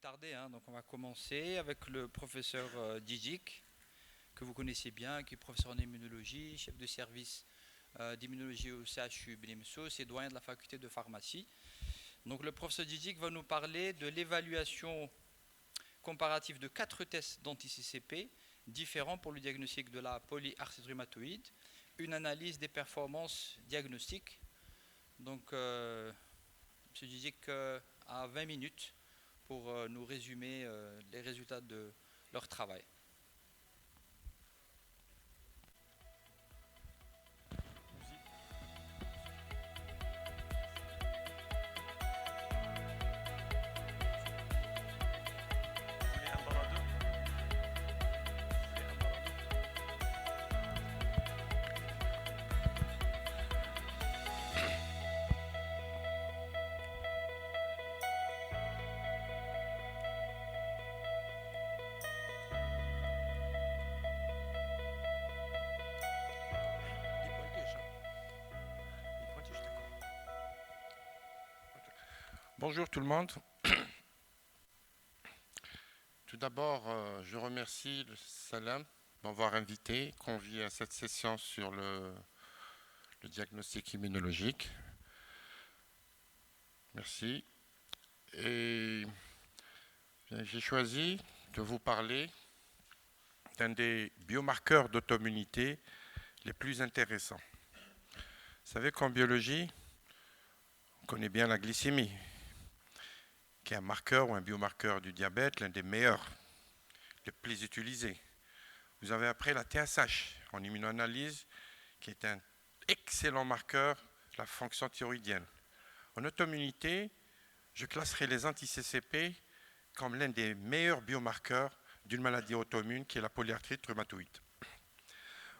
tarder, hein. Donc on va commencer avec le professeur Djidjik, que vous connaissez bien, qui est professeur en immunologie, chef de service d'immunologie au CHU Benimsos et doyen de la faculté de pharmacie. Donc le professeur Djidjik va nous parler de l'évaluation comparative de 4 tests d'anti-CCP différents pour le diagnostic de la polyarthrite rhumatoïde, une analyse des performances diagnostiques. Donc M. Djidjik a 20 minutes pour nous résumer les résultats de leur travail. Bonjour tout le monde. Tout d'abord, je remercie le Salam de m'avoir invité, convié à cette session sur le diagnostic immunologique. Merci. Et j'ai choisi de vous parler d'un des biomarqueurs d'auto-immunité les plus intéressants. Vous savez qu'en biologie, on connaît bien la glycémie, qui est un marqueur ou un biomarqueur du diabète, l'un des meilleurs, les plus utilisés. Vous avez après la TSH en immunoanalyse, qui est un excellent marqueur de la fonction thyroïdienne. En auto-immunité, je classerai les anti-CCP comme l'un des meilleurs biomarqueurs d'une maladie auto-immune qui est la polyarthrite rhumatoïde.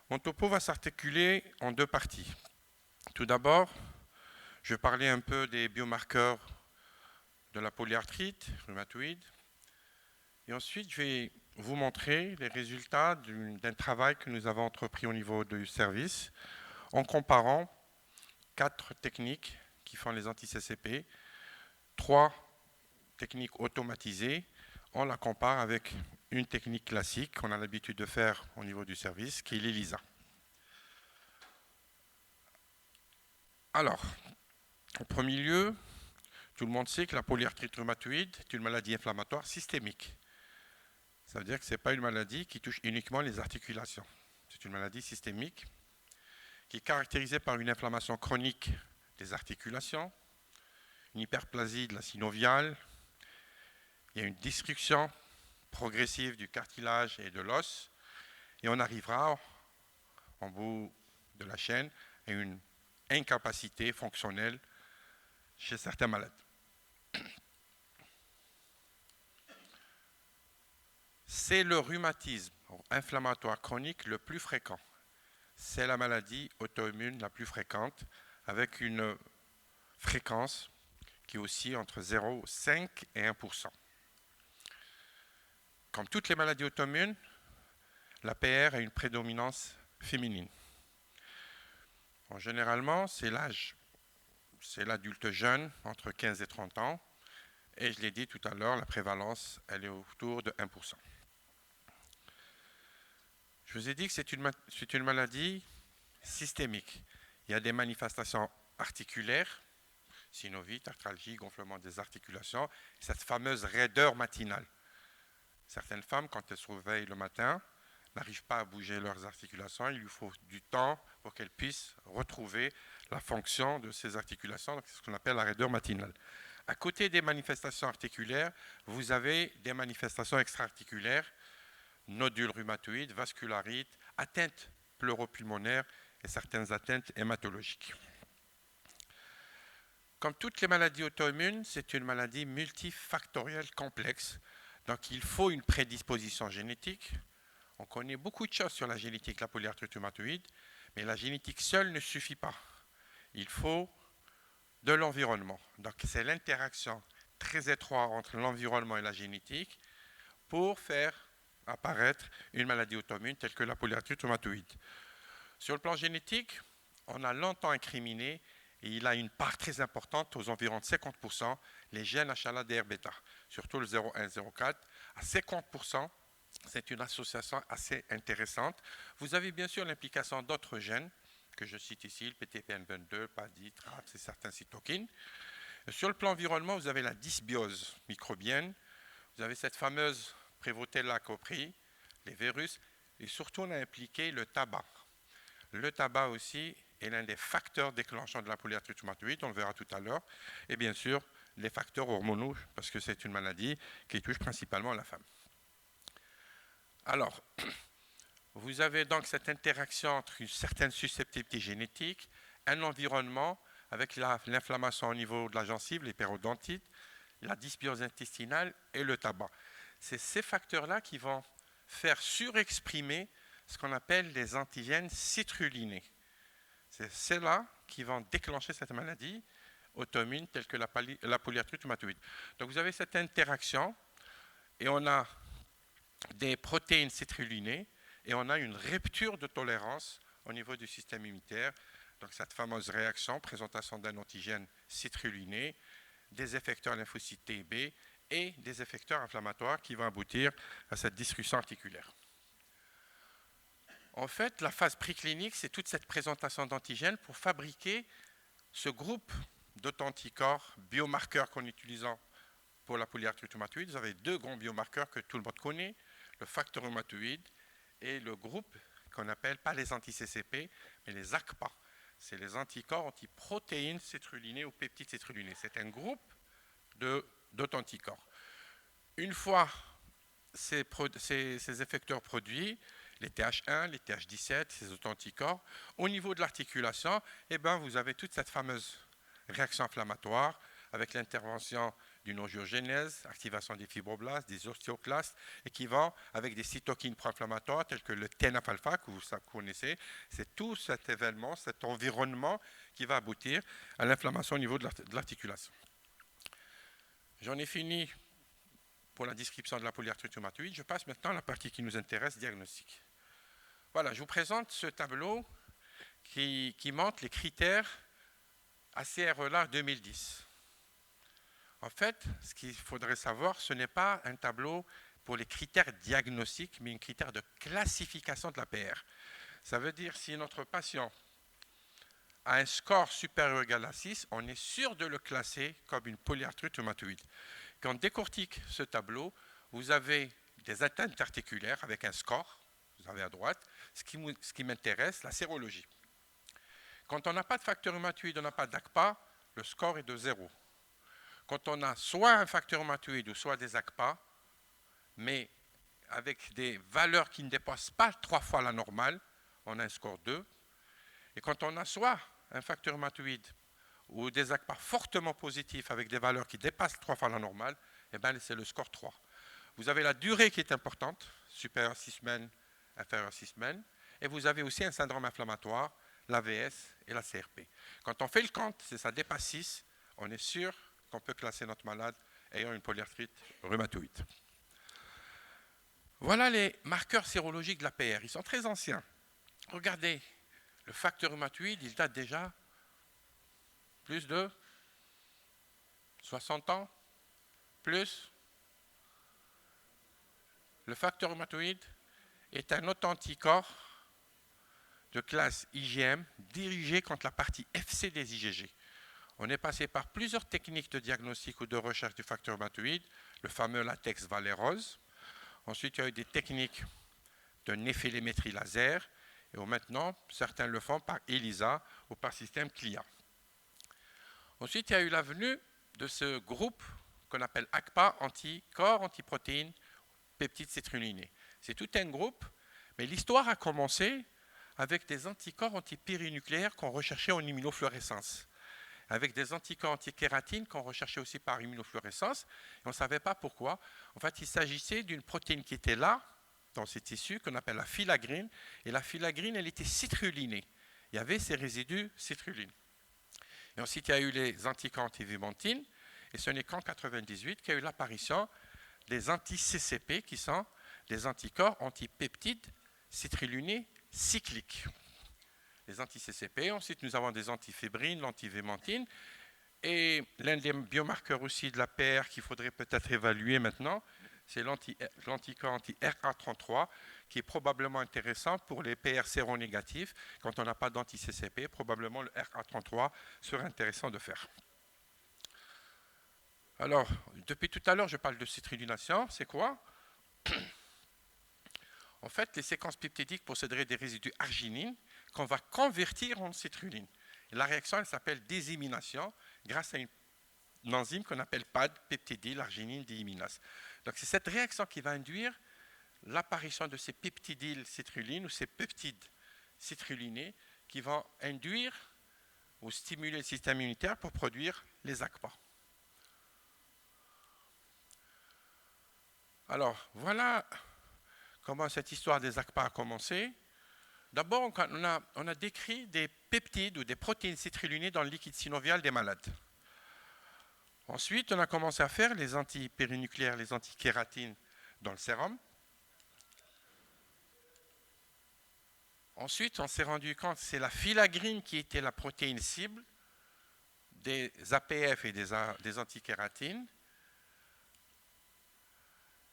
Mon topo va s'articuler en deux parties. Tout d'abord, je vais parler un peu des biomarqueurs de la polyarthrite rhumatoïde. Et ensuite, je vais vous montrer les résultats d'un travail que nous avons entrepris au niveau du service en comparant 4 techniques qui font les anti-CCP, 3 techniques automatisées. On la compare avec une technique classique qu'on a l'habitude de faire au niveau du service, qui est l'ELISA. Alors, en premier lieu, tout le monde sait que la polyarthrite rhumatoïde est une maladie inflammatoire systémique. Ça veut dire que ce n'est pas une maladie qui touche uniquement les articulations. C'est une maladie systémique qui est caractérisée par une inflammation chronique des articulations, une hyperplasie de la synoviale, il y a une destruction progressive du cartilage et de l'os, et on arrivera en bout de la chaîne à une incapacité fonctionnelle chez certains malades. C'est le rhumatisme inflammatoire chronique le plus fréquent. C'est la maladie auto-immune la plus fréquente, avec une fréquence qui oscille entre 0,5 et 1%. Comme toutes les maladies auto-immunes, la PR a une prédominance féminine. Généralement, c'est l'âge. C'est l'adulte jeune, entre 15 et 30 ans. Et je l'ai dit tout à l'heure, la prévalence, elle est autour de 1%. Je vous ai dit que c'est une maladie systémique. Il y a des manifestations articulaires, synovite, arthralgie, gonflement des articulations, cette fameuse raideur matinale. Certaines femmes, quand elles se réveillent le matin, n'arrivent pas à bouger leurs articulations. Il lui faut du temps pour qu'elles puissent retrouver la fonction de ces articulations. C'est ce qu'on appelle la raideur matinale. À côté des manifestations articulaires, vous avez des manifestations extra-articulaires, nodules rhumatoïdes, vascularites, atteintes pleuropulmonaires et certaines atteintes hématologiques. Comme toutes les maladies auto-immunes, c'est une maladie multifactorielle complexe. Donc il faut une prédisposition génétique. On connaît beaucoup de choses sur la génétique de la polyarthrite rhumatoïde, mais la génétique seule ne suffit pas. Il faut de l'environnement. Donc c'est l'interaction très étroite entre l'environnement et la génétique pour faire apparaître une maladie auto-immune telle que la polyarthrite rhumatoïde. Sur le plan génétique, on a longtemps incriminé, et il a une part très importante, aux environs de 50%, les gènes HLA-DR-bêta. surtout le 0104, à 50%. C'est une association assez intéressante. Vous avez bien sûr l'implication d'autres gènes, que je cite ici, le PTPN22, le PADI, TRAPS et certains cytokines. Sur le plan environnement, vous avez la dysbiose microbienne, vous avez cette fameuse Prevotella copri, les virus, et surtout on a impliqué le tabac. Le tabac aussi est l'un des facteurs déclenchants de la polyarthrite rhumatoïde, on le verra tout à l'heure, et bien sûr les facteurs hormonaux, parce que c'est une maladie qui touche principalement la femme. Alors, vous avez donc cette interaction entre une certaine susceptibilité génétique, un environnement avec l'inflammation au niveau de la gencive, les pérodontites, la dysbiose intestinale et le tabac. C'est ces facteurs-là qui vont faire surexprimer ce qu'on appelle les antigènes citrulinés. C'est ceux-là qui vont déclencher cette maladie auto-immune telle que la polyarthrite rhumatoïde. Donc vous avez cette interaction et on a des protéines citrulinées et on a une rupture de tolérance au niveau du système immunitaire. Donc cette fameuse réaction, présentation d'un antigène citruliné, des effecteurs lymphocytes T et B et des effecteurs inflammatoires qui vont aboutir à cette disruption articulaire. En fait, la phase préclinique, c'est toute cette présentation d'antigènes pour fabriquer ce groupe d'autanticorps biomarqueurs qu'on utilise pour la polyarthrite rhumatoïde. Vous avez deux grands biomarqueurs que tout le monde connaît, le facteur rhumatoïde et le groupe qu'on appelle pas les anti-CCP, mais les ACPA. C'est les anticorps antiprotéines citrulinées ou peptides citrulinés. C'est un groupe d'autanticorps. Une fois ces effecteurs produits, les TH1, les TH17, ces autanticorps, au niveau de l'articulation, eh ben, vous avez toute cette fameuse réaction inflammatoire avec l'intervention d'une angiogénèse, activation des fibroblastes, des ostéoclastes, et qui vont avec des cytokines pro-inflammatoires telles que le TNF-alpha, que vous connaissez. C'est tout cet événement, cet environnement qui va aboutir à l'inflammation au niveau de l'articulation. J'en ai fini pour la description de la polyarthrite rhumatoïde. Je passe maintenant à la partie qui nous intéresse, diagnostic. Voilà, je vous présente ce tableau qui montre les critères ACRELA 2010. En fait, ce qu'il faudrait savoir, ce n'est pas un tableau pour les critères diagnostiques, mais un critère de classification de la PR. Ça veut dire si notre patient a un score supérieur ou égal à 6, on est sûr de le classer comme une polyarthrite rhumatoïde. Quand on décortique ce tableau, vous avez des atteintes articulaires avec un score, vous avez à droite, ce qui m'intéresse, la sérologie. Quand on n'a pas de facteur rhumatoïde, on n'a pas d'ACPA, le score est de 0. Quand on a soit un facteur rhumatoïde ou soit des ACPA, mais avec des valeurs qui ne dépassent pas 3 fois la normale, on a un score 2. Et quand on a soit un facteur rhumatoïde ou des ACPA fortement positifs avec des valeurs qui dépassent 3 fois la normale, eh bien, c'est le score 3. Vous avez la durée qui est importante, supérieure à 6 semaines, inférieure à 6 semaines, et vous avez aussi un syndrome inflammatoire, l'AVS et la CRP. Quand on fait le compte, si ça dépasse 6, on est sûr qu'on peut classer notre malade ayant une polyarthrite rhumatoïde. Voilà les marqueurs sérologiques de la PR. Ils sont très anciens. Regardez, le facteur rhumatoïde, il date déjà plus de 60 ans, plus. Le facteur rhumatoïde est un autanticorps de classe IgM dirigé contre la partie FC des IgG. On est passé par plusieurs techniques de diagnostic ou de recherche du facteur rhumatoïde, le fameux latex valérose. Ensuite, il y a eu des techniques de néphélémétrie laser, et maintenant, certains le font par ELISA ou par système CLIA. Ensuite, il y a eu la venue de ce groupe qu'on appelle ACPA, anticorps, antiprotéines, peptides citrulinés. C'est tout un groupe, mais l'histoire a commencé avec des anticorps antipérinucléaires qu'on recherchait en immunofluorescence, avec des anticorps antikératine qu'on recherchait aussi par immunofluorescence, et on ne savait pas pourquoi. En fait, il s'agissait d'une protéine qui était là, dans ces tissus, qu'on appelle la filagrine, et la filagrine, elle était citrulinée. Il y avait ces résidus citrulines. Et ensuite, il y a eu les anticorps antivimentines, et ce n'est qu'en 1998 qu'il y a eu l'apparition des anti-CCP, qui sont des anticorps antipeptides citrullinés cycliques. Les anti-CCP, ensuite nous avons des antifébrines, l'antivémentine. Et l'un des biomarqueurs aussi de l'APR qu'il faudrait peut-être évaluer maintenant, c'est l'anticorps anti-RA33, qui est probablement intéressant pour les PR séronégatifs. Quand on n'a pas d'anti-CCP, probablement le RA33 serait intéressant de faire. Alors, depuis tout à l'heure, je parle de citrullination. C'est quoi? En fait, les séquences peptidiques posséderaient des résidus arginine qu'on va convertir en citrulline. Et la réaction, elle s'appelle désémination grâce à une enzyme qu'on appelle PAD, peptidyl arginine déiminase. Donc, c'est cette réaction qui va induire l'apparition de ces peptidyl citrulline ou ces peptides citrullinés qui vont induire ou stimuler le système immunitaire pour produire les ACPA. Alors, voilà comment cette histoire des ACPA a commencé. D'abord, on a décrit des peptides ou des protéines citrullinées dans le liquide synovial des malades. Ensuite, on a commencé à faire les antipérinucléaires, les antikératines dans le sérum. Ensuite, on s'est rendu compte que c'est la filagrine qui était la protéine cible des APF et des antikératines.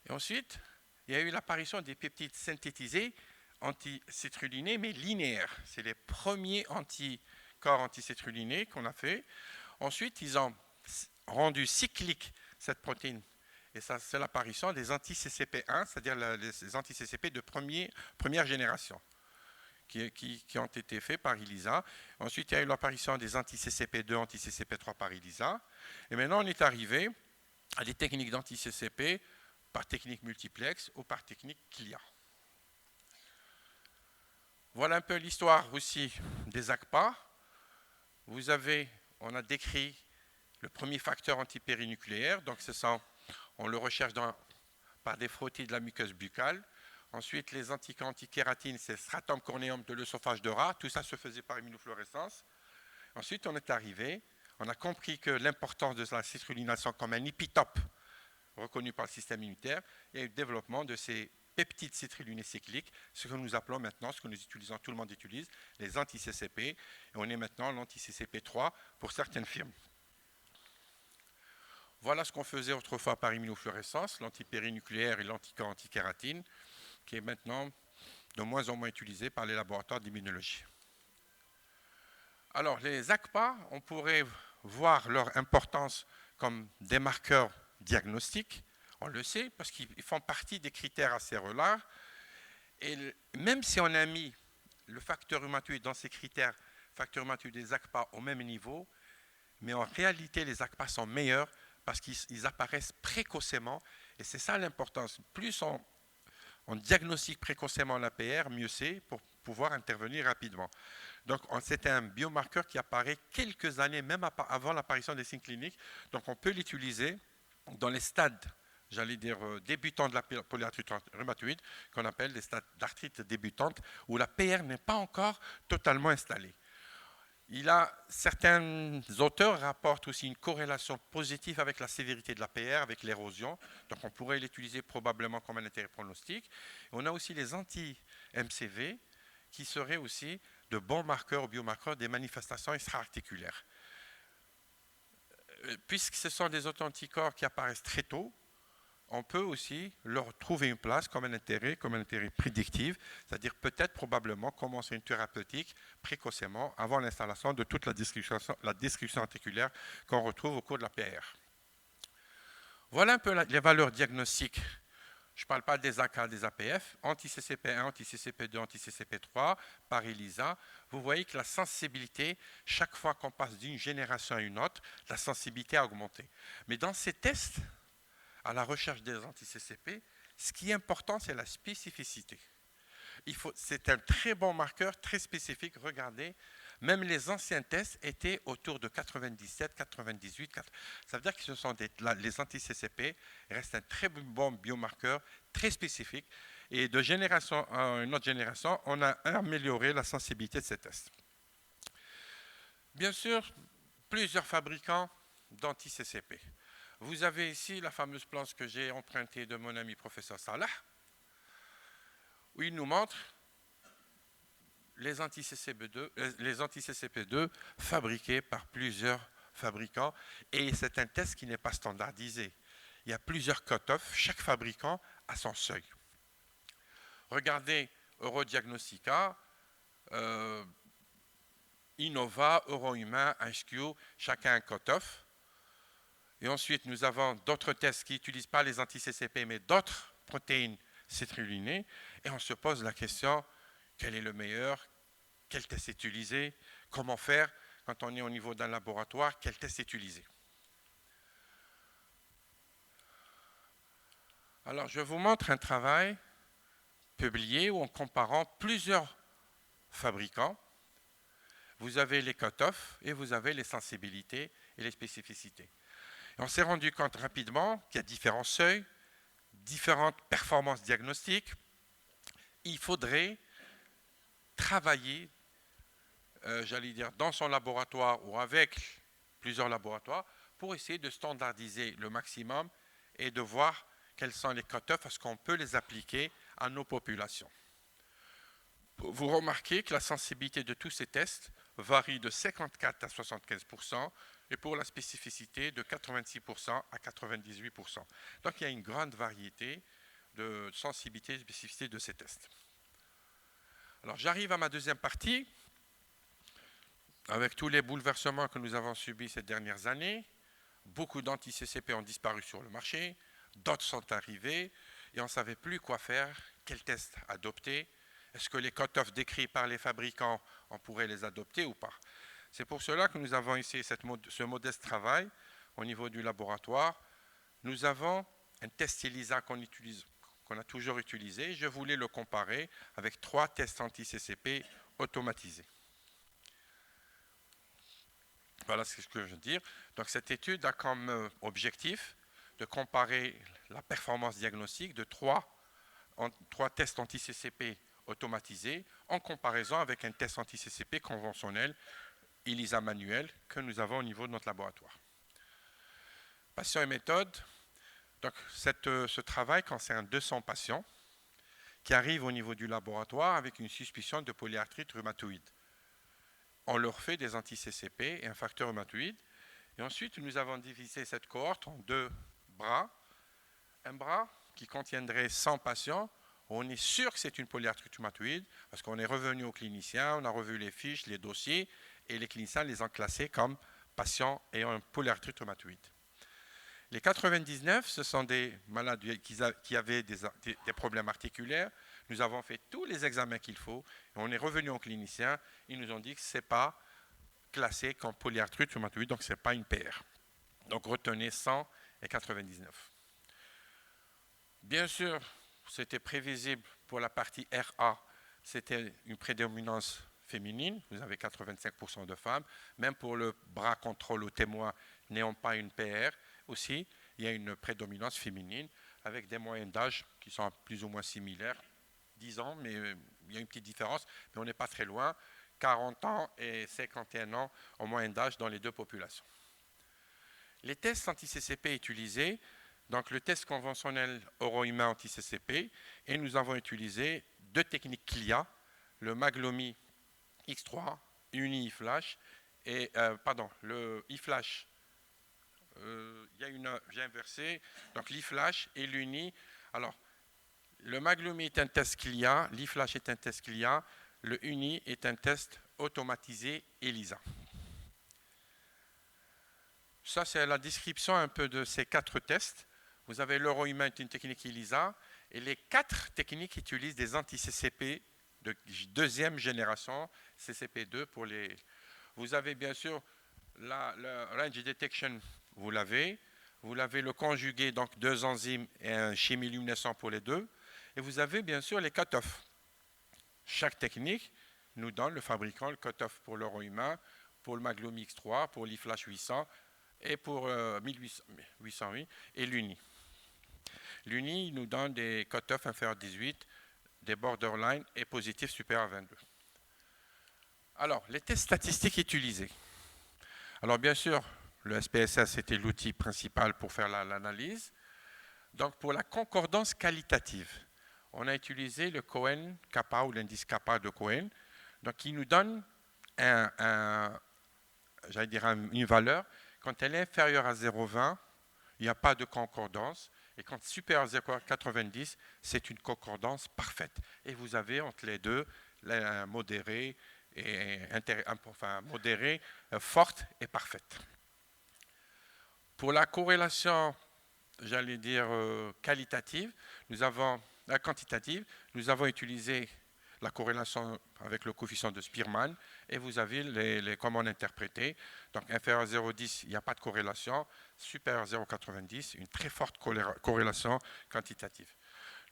Et ensuite, il y a eu l'apparition des peptides synthétisés anticitrulinés, mais linéaires. C'est les premiers anticorps anticitrulinés qu'on a fait. Ensuite, ils ont rendu cyclique cette protéine. Et ça, c'est l'apparition des anti-CCP1, c'est-à-dire les anti-CCP de première génération, qui ont été faits par ELISA. Ensuite, il y a eu l'apparition des anti-CCP2, anti-CCP3 par ELISA. Et maintenant, on est arrivé à des techniques d'anti-CCP par technique multiplex ou par technique CLIA. Voilà un peu l'histoire aussi des ACPA. On a décrit le premier facteur antipérinucléaire, donc on le recherche par des frottis de la muqueuse buccale. Ensuite, les antikératines, c'est stratum corneum de l'œsophage de rat. Tout ça se faisait par immunofluorescence. Ensuite, on est arrivé, on a compris que l'importance de la citrullination comme un épitope reconnu par le système immunitaire, et le développement de ces peptides citrullinés cycliques, ce que nous appelons maintenant, ce que nous utilisons, tout le monde utilise, les anti-CCP, et on est maintenant l'anti-CCP3 pour certaines firmes. Voilà ce qu'on faisait autrefois par immunofluorescence, l'antipérinucléaire et l'anticorps antikératine, qui est maintenant de moins en moins utilisé par les laboratoires d'immunologie. Alors, les ACPA, on pourrait voir leur importance comme des marqueurs diagnostiques, on le sait, parce qu'ils font partie des critères acérolaires. Et même si on a mis le facteur rhumatoïde dans ces critères, facteur rhumatoïde des ACPA au même niveau, mais en réalité, les ACPA sont meilleurs parce qu'ils apparaissent précocement, et c'est ça l'importance. Plus on diagnostique précocement l'APR, mieux c'est pour pouvoir intervenir rapidement. Donc, c'est un biomarqueur qui apparaît quelques années, même avant l'apparition des signes cliniques. Donc, on peut l'utiliser dans les stades, j'allais dire, débutants de la polyarthrite rhumatoïde, qu'on appelle les stades d'arthrite débutante, où la PR n'est pas encore totalement installée. Certains auteurs rapportent aussi une corrélation positive avec la sévérité de la PR, avec l'érosion. Donc, on pourrait l'utiliser probablement comme un intérêt pronostic. On a aussi les anti-MCV, qui seraient aussi de bons marqueurs ou biomarqueurs des manifestations extra-articulaires. Puisque ce sont des auto-anticorps qui apparaissent très tôt, on peut aussi leur trouver une place comme un intérêt prédictif, c'est-à-dire peut-être probablement commencer une thérapeutique précocement avant l'installation de toute la description articulaire qu'on retrouve au cours de la PR. Voilà un peu les valeurs diagnostiques. Je ne parle pas des AK, des APF, anti-CCP1, anti-CCP2, anti-CCP3, par ELISA. Vous voyez que la sensibilité, chaque fois qu'on passe d'une génération à une autre, la sensibilité a augmenté. Mais dans ces tests, à la recherche des anti-CCP, ce qui est important, c'est la spécificité. C'est un très bon marqueur, très spécifique. Regardez, même les anciens tests étaient autour de 97, 98. Ça veut dire que les anti-CCP restent un très bon biomarqueur, très spécifique. Et de génération à une autre génération, on a amélioré la sensibilité de ces tests. Bien sûr, plusieurs fabricants d'anti-CCP. Vous avez ici la fameuse planche que j'ai empruntée de mon ami professeur Salah, où il nous montre les anti-CCP2 fabriqués par plusieurs fabricants et c'est un test qui n'est pas standardisé. Il y a plusieurs cut-offs, chaque fabricant a son seuil. Regardez Eurodiagnostica, Innova, Eurohumain, HQ, chacun un cut-off. Et ensuite, nous avons d'autres tests qui n'utilisent pas les anti-CCP, mais d'autres protéines citrullinées. Et on se pose la question, quel est le meilleur? Quel test utiliser? Comment faire quand on est au niveau d'un laboratoire? Quel test utiliser? Alors, je vous montre un travail publié où en comparant plusieurs fabricants, vous avez les cut-offs et vous avez les sensibilités et les spécificités. Et on s'est rendu compte rapidement qu'il y a différents seuils, différentes performances diagnostiques. Il faudrait travailler, j'allais dire, dans son laboratoire ou avec plusieurs laboratoires pour essayer de standardiser le maximum et de voir quels sont les cut-offs, parce qu'on peut les appliquer à nos populations. Vous remarquez que la sensibilité de tous ces tests varie de 54 à 75% et pour la spécificité de 86% à 98%. Donc il y a une grande variété de sensibilité et de spécificité de ces tests. Alors j'arrive à ma deuxième partie. Avec tous les bouleversements que nous avons subis ces dernières années, beaucoup d'anti-CCP ont disparu sur le marché, d'autres sont arrivés et on ne savait plus quoi faire, quel test adopter. Est-ce que les cut-offs décrits par les fabricants, on pourrait les adopter ou pas? C'est pour cela que nous avons essayé ce modeste travail au niveau du laboratoire. Nous avons un test ELISA qu'on a toujours utilisé. Je voulais le comparer avec 3 tests anti-CCP automatisés. Voilà ce que je veux dire. Donc cette étude a comme objectif de comparer la performance diagnostique de 3 tests anti-CCP automatisés en comparaison avec un test anti-CCP conventionnel, ELISA manuel, que nous avons au niveau de notre laboratoire. Patients et méthodes. Donc ce travail concerne 200 patients qui arrivent au niveau du laboratoire avec une suspicion de polyarthrite rhumatoïde. On leur fait des anti-CCP et un facteur rhumatoïde. Et ensuite, nous avons divisé cette cohorte en 2 bras. Un bras qui contiendrait 100 patients. On est sûr que c'est une polyarthrite rhumatoïde parce qu'on est revenu aux cliniciens, on a revu les fiches, les dossiers et les cliniciens les ont classés comme patients ayant une polyarthrite rhumatoïde. Les 99, ce sont des malades qui avaient des problèmes articulaires. Nous avons fait tous les examens qu'il faut et on est revenu aux cliniciens. Ils nous ont dit que ce n'est pas classé comme polyarthrite rhumatoïde, donc ce n'est pas une PR. Donc retenez 100 et 99. Bien sûr, c'était prévisible pour la partie RA, c'était une prédominance féminine, vous avez 85% de femmes, même pour le bras contrôle aux témoins n'ayant pas une PR, aussi, il y a une prédominance féminine avec des moyennes d'âge qui sont plus ou moins similaires, 10 ans, mais il y a une petite différence, mais on n'est pas très loin, 40 ans et 51 ans en moyenne d'âge dans les 2 populations. Les tests anti-CCP utilisés, donc le test conventionnel Eurohumain anti-CCP, et nous avons utilisé 2 techniques CLIA, le Maglomi X3, Uni e-Flash, et le e-Flash, j'ai inversé, donc l'e-Flash et l'Uni. Alors, le Maglomi est un test CLIA, l'e-Flash est un test CLIA, le Uni est un test automatisé ELISA. Ça, c'est la description un peu de ces 4 tests. Vous avez l'Eurohumain, une technique ELISA, et les 4 techniques utilisent des anti-CCP de 2e génération, CCP2 pour les... Vous avez bien sûr le range detection, vous l'avez le conjugué, donc 2 enzymes et un chimiluminescent pour les 2, et vous avez bien sûr les cut-offs. Chaque technique nous donne le fabricant, le cut-off pour l'Eurohumain, pour le Maglomi X3, pour l'e-Flash 800 et pour 1808 et l'Uni. L'Uni nous donne des cut-offs inférieurs à 18, des borderline et positifs supérieurs à 22. Alors, les tests statistiques utilisés. Alors, bien sûr, le SPSS était l'outil principal pour faire l'analyse. Donc, pour la concordance qualitative, on a utilisé le Cohen kappa ou l'indice kappa de Cohen, donc qui nous donne une valeur Quand elle est inférieure à 0,20, il n'y a pas de concordance. Et quand supérieure à 0,90, c'est une concordance parfaite. Et vous avez entre les deux la modérée, forte et parfaite. Pour la corrélation, j'allais dire quantitative, nous avons utilisé la corrélation avec le coefficient de Spearman et vous avez comment l'interpréter. Donc inférieur à 0,10, il n'y a pas de corrélation. Supérieur à 0,90, une très forte corrélation quantitative.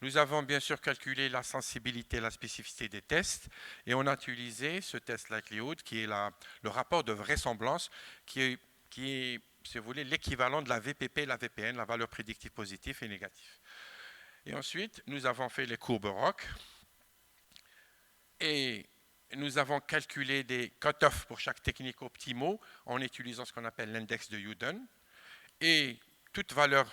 Nous avons bien sûr calculé la sensibilité et la spécificité des tests et on a utilisé ce test likelihood qui est le rapport de vraisemblance qui est, si vous voulez, l'équivalent de la VPP et la VPN, la valeur prédictive positive et négative. Et ensuite, nous avons fait les courbes ROC et nous avons calculé des cut-offs pour chaque technique optimaux en utilisant ce qu'on appelle l'index de Hewden. Et toute valeur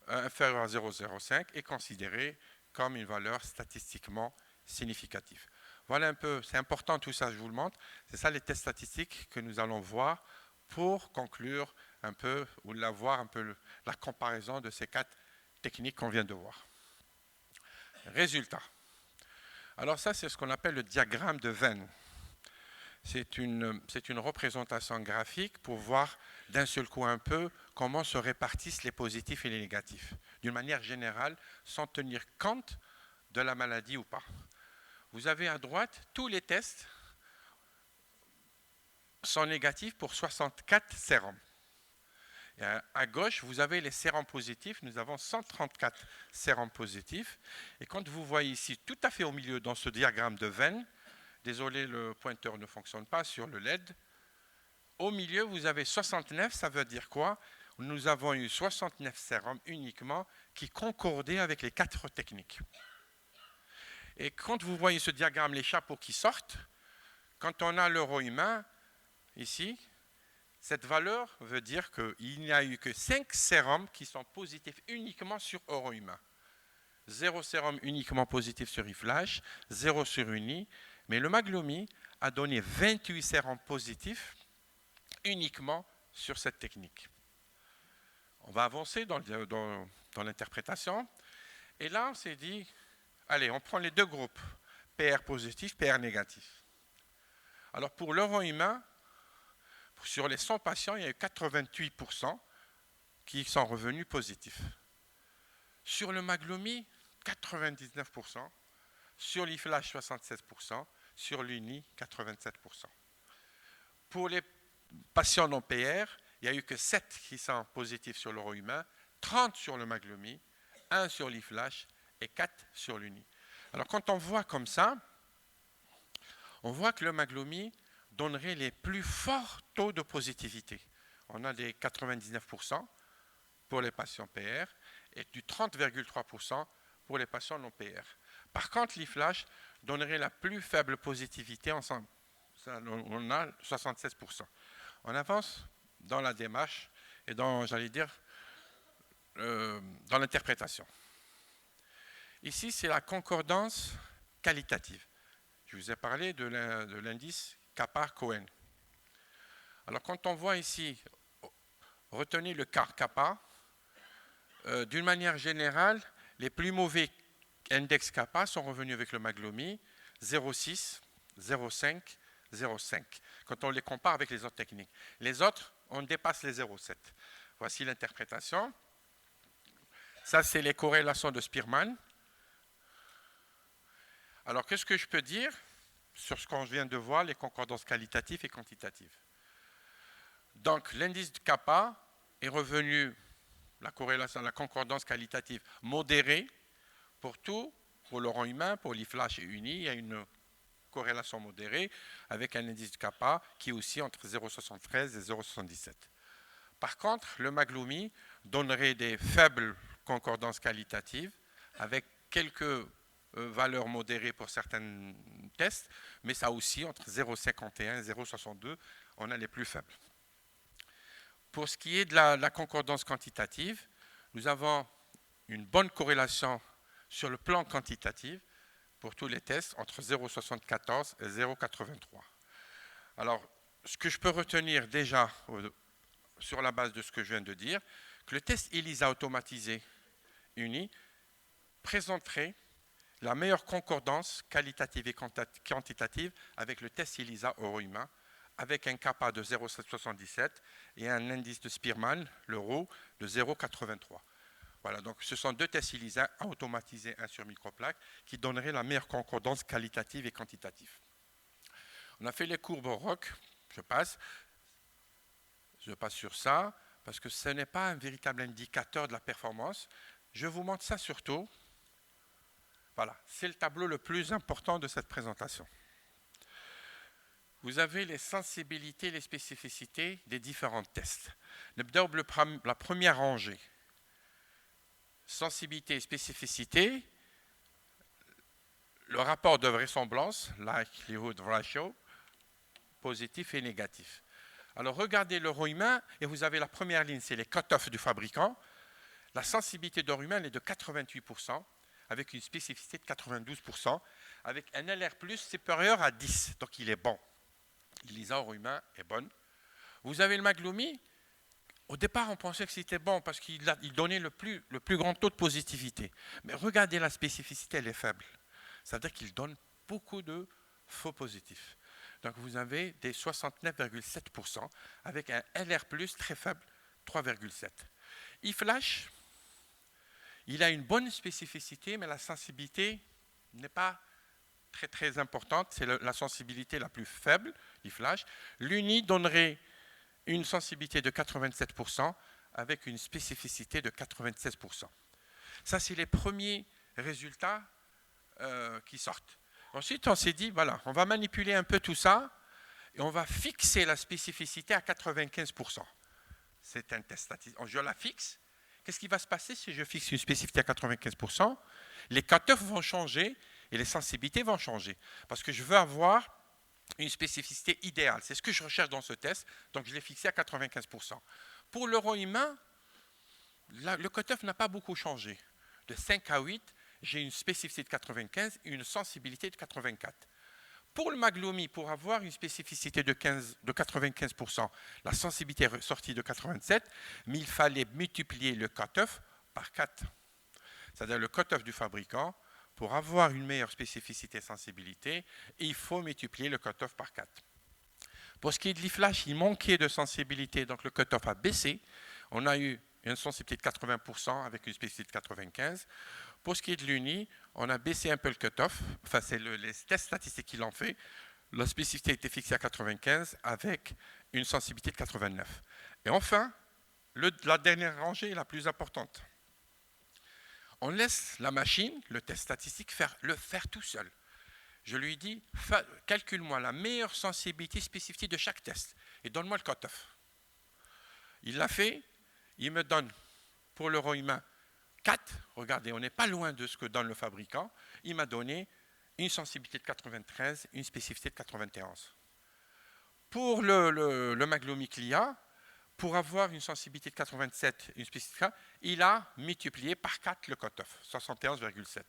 inférieure à 0,05 est considérée comme une valeur statistiquement significative. Voilà un peu, c'est important tout ça, je vous le montre. C'est ça les tests statistiques que nous allons voir pour conclure un peu, ou voir un peu la comparaison de ces 4 techniques qu'on vient de voir. Résultat. Alors ça, c'est ce qu'on appelle le diagramme de Venn. C'est une représentation graphique pour voir d'un seul coup un peu comment se répartissent les positifs et les négatifs, d'une manière générale, sans tenir compte de la maladie ou pas. Vous avez à droite, tous les tests sont négatifs pour 64 sérums. Et à gauche, vous avez les sérums positifs. Nous avons 134 sérums positifs. Et quand vous voyez ici, tout à fait au milieu, dans ce diagramme de Venn, désolé, le pointeur ne fonctionne pas sur le LED. Au milieu, vous avez 69, ça veut dire quoi? Nous avons eu 69 sérums uniquement qui concordaient avec les 4 techniques. Et quand vous voyez ce diagramme, les chapeaux qui sortent, quand on a l'euro humain, ici, cette valeur veut dire qu'il n'y a eu que 5 sérums qui sont positifs uniquement sur euro humain. 0 sérum uniquement positif sur iFlash, 0 sur Uni, mais le Maglomi a donné 28 sérums positifs uniquement sur cette technique. On va avancer dans l'interprétation. Et là, on s'est dit, allez, on prend les 2 groupes, PR positif, PR négatif. Alors pour l'euro humain, sur les 100 patients, il y a eu 88% qui sont revenus positifs. Sur le Maglomi, 99%. Sur l'IFlash, 76%. Sur l'Uni, 87%. Pour les patients non PR, il n'y a eu que 7 qui sont positifs sur l'euro humain, 30 sur le Maglomi, 1 sur l'IFlash et 4 sur l'Uni. Alors quand on voit comme ça, on voit que le Maglomi donnerait les plus forts taux de positivité. On a des 99% pour les patients PR et du 30,3% pour les patients non PR. Par contre, l'IFlash donnerait la plus faible positivité, on a 76%. On avance dans la démarche et dans, j'allais dire, dans l'interprétation. Ici, c'est la concordance qualitative. Je vous ai parlé de l'indice Kappa-Cohen. Alors, quand on voit ici, retenez le Kappa, d'une manière générale, les plus mauvais index Kappa sont revenus avec le Maglomi, 0,6, 0,5, 0,5, quand on les compare avec les autres techniques. Les autres, on dépasse les 0,7. Voici l'interprétation. Ça, c'est les corrélations de Spearman. Alors, qu'est-ce que je peux dire sur ce qu'on vient de voir, les concordances qualitatives et quantitatives? Donc, l'indice de Kappa est revenu, la corrélation, la concordance qualitative modérée pour tout, pour l'euro humain, pour l'IFlash et Uni, il y a une corrélation modérée avec un indice de Kappa qui est aussi entre 0,73 et 0,77. Par contre, le Maglomi donnerait des faibles concordances qualitatives avec quelques valeurs modérées pour certains tests, mais ça aussi entre 0,51 et 0,62, on a les plus faibles. Pour ce qui est de la concordance quantitative, nous avons une bonne corrélation sur le plan quantitatif pour tous les tests entre 0,74 et 0,83. Alors, ce que je peux retenir déjà sur la base de ce que je viens de dire, que le test ELISA automatisé uni présenterait la meilleure concordance qualitative et quantitative avec le test ELISA euro-humain, avec un kappa de 0,77 et un indice de Spearman, l'euro, de 0,83. Voilà, donc ce sont deux tests ELISA automatisés, un sur microplaque, qui donneraient la meilleure concordance qualitative et quantitative. On a fait les courbes au ROC, je passe sur ça, parce que ce n'est pas un véritable indicateur de la performance. Je vous montre ça surtout. Voilà, c'est le tableau le plus important de cette présentation. Vous avez les sensibilités et les spécificités des différents tests. La première rangée, sensibilité et spécificité, le rapport de vraisemblance, likelihood ratio, positif et négatif. Alors regardez l'euro humain et vous avez la première ligne, c'est les cut-offs du fabricant. La sensibilité d'euro humain est de 88%, avec une spécificité de 92%, avec un LR+ supérieur à 10, donc il est bon. L'ELISA euro humain est bonne. Vous avez le Magloumi. Au départ, on pensait que c'était bon parce qu'il donnait le plus grand taux de positivité. Mais regardez, la spécificité, elle est faible. Ça veut dire qu'il donne beaucoup de faux positifs. Donc vous avez des 69,7% avec un LR+ très faible, 3,7. eFlash, il a une bonne spécificité, mais la sensibilité n'est pas très importante. C'est la sensibilité la plus faible, eFlash. L'UNI donnerait une sensibilité de 87% avec une spécificité de 96%. Ça, c'est les premiers résultats qui sortent. Ensuite, on s'est dit, voilà, on va manipuler un peu tout ça et on va fixer la spécificité à 95%. C'est un test statistique. Je la fixe. Qu'est-ce qui va se passer si je fixe une spécificité à 95%? Les cut-offs vont changer et les sensibilités vont changer. Parce que je veux avoir une spécificité idéale. C'est ce que je recherche dans ce test. Donc, je l'ai fixé à 95%. Pour l'euro humain, le cut-off n'a pas beaucoup changé. De 5 à 8, j'ai une spécificité de 95 et une sensibilité de 84. Pour le Magloumi, pour avoir une spécificité de 95%, la sensibilité est sortie de 87, mais il fallait multiplier le cut-off par 4. C'est-à-dire le cut-off du fabricant. Pour avoir une meilleure spécificité et sensibilité, il faut multiplier le cut-off par 4. Pour ce qui est de l'eFlash, il manquait de sensibilité, donc le cut-off a baissé. On a eu une sensibilité de 80% avec une spécificité de 95. Pour ce qui est de l'UNI, on a baissé un peu le cut-off. Enfin, c'est les tests statistiques qui l'ont fait. La spécificité était fixée à 95 avec une sensibilité de 89. Et enfin, la dernière rangée est la plus importante. On laisse la machine, le test statistique, le faire tout seul. Je lui dis, calcule-moi la meilleure sensibilité spécificité de chaque test et donne-moi le cut-off. Il l'a fait, il me donne pour l'euro humain 4. Regardez, on n'est pas loin de ce que donne le fabricant. Il m'a donné une sensibilité de 93, une spécificité de 91. Pour le Magloumi Clia, pour avoir une sensibilité de 87, une spécificité, il a multiplié par 4 le cut-off, 71,7.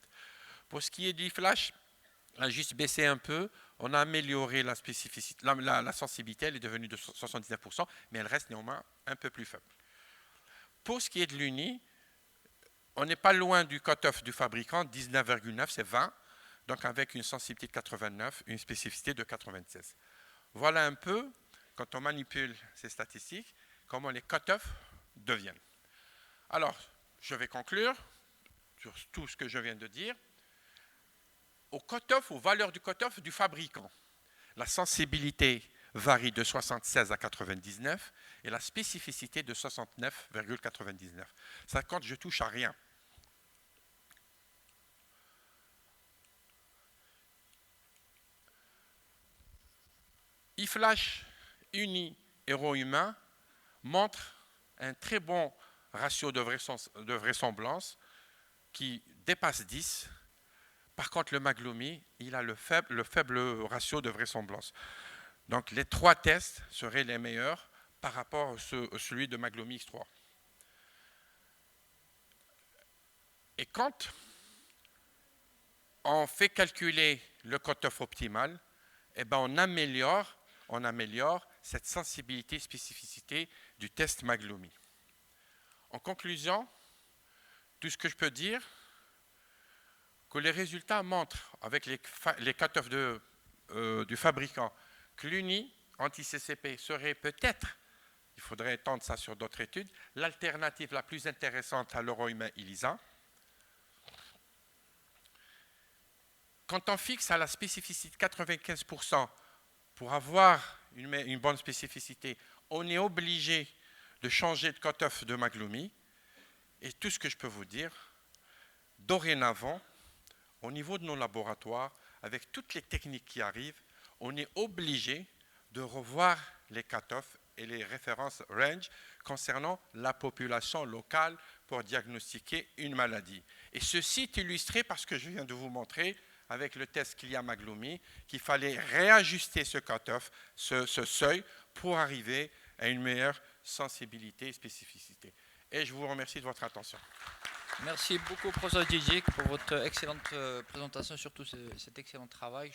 Pour ce qui est du flash, on a juste baissé un peu, on a amélioré la spécificité, la sensibilité, elle est devenue de 79%, mais elle reste néanmoins un peu plus faible. Pour ce qui est de l'UNI, on n'est pas loin du cut-off du fabricant, 19,9, c'est 20, donc avec une sensibilité de 89, une spécificité de 96. Voilà un peu, quand on manipule ces statistiques, comment les cut-offs deviennent. Alors, je vais conclure sur tout ce que je viens de dire. Au cut-off, aux valeurs du cut-off du fabricant, la sensibilité varie de 76 à 99 et la spécificité de 69,99. Ça quand je touche à rien. eFlash uni euro humain montre un très bon ratio de vraisemblance qui dépasse 10. Par contre, le Magloumi, il a le faible ratio de vraisemblance. Donc, les 3 tests seraient les meilleurs par rapport à celui de Magloumi X3. Et quand on fait calculer le cut-off optimal, eh ben on améliore cette sensibilité, spécificité du test Maglumi. En conclusion, tout ce que je peux dire, que les résultats montrent avec les cut-offs du fabricant que l'UNI anti-CCP serait peut-être, il faudrait étendre ça sur d'autres études, l'alternative la plus intéressante à l'euro-humain ELISA. Quand on fixe à la spécificité 95% pour avoir une bonne spécificité, on est obligé de changer de cut-off de Maglumi. Et tout ce que je peux vous dire, dorénavant, au niveau de nos laboratoires, avec toutes les techniques qui arrivent, on est obligé de revoir les cut-offs et les références range concernant la population locale pour diagnostiquer une maladie. Et ceci est illustré par ce que je viens de vous montrer avec le test Clia-Maglumi, qu'il fallait réajuster ce cut-off, ce seuil, pour arriver à une meilleure sensibilité et spécificité. Et je vous remercie de votre attention. Merci beaucoup, professeur Djidic, pour votre excellente présentation, surtout cet excellent travail.